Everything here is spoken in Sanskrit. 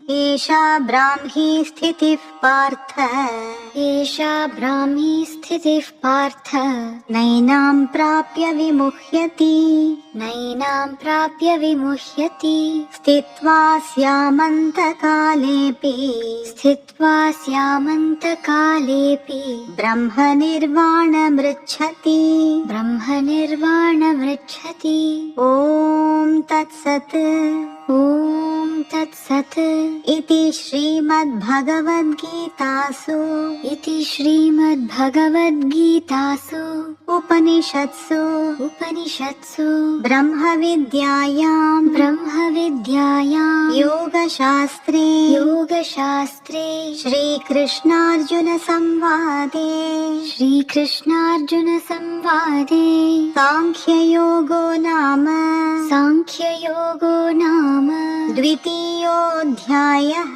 एषा ब्राह्मी स्थितिः पार्थ एषा ब्राह्मी स्थितिः पार्थ नैनां प्राप्य विमुह्यति नैनां प्राप्य विमुह्यति स्थित्वा स्यामन्तकालेऽपि स्थित्वा स्यामन्तकालेऽपि ब्रह्मनिर्वाणमृच्छति ब्रह्मनिर्वाणमृच्छति ॐ तत्सत् ॐ तत्सत् इति श्रीमद्भगवद्गीतासु इति श्रीमद्भगवद्गीतासु उपनिषत्सु ब्रह्मविद्यायां योगशास्त्रे श्रीकृष्णार्जुनसंवादे साङ्ख्ययोगो नाम द्वितीयोऽध्यायः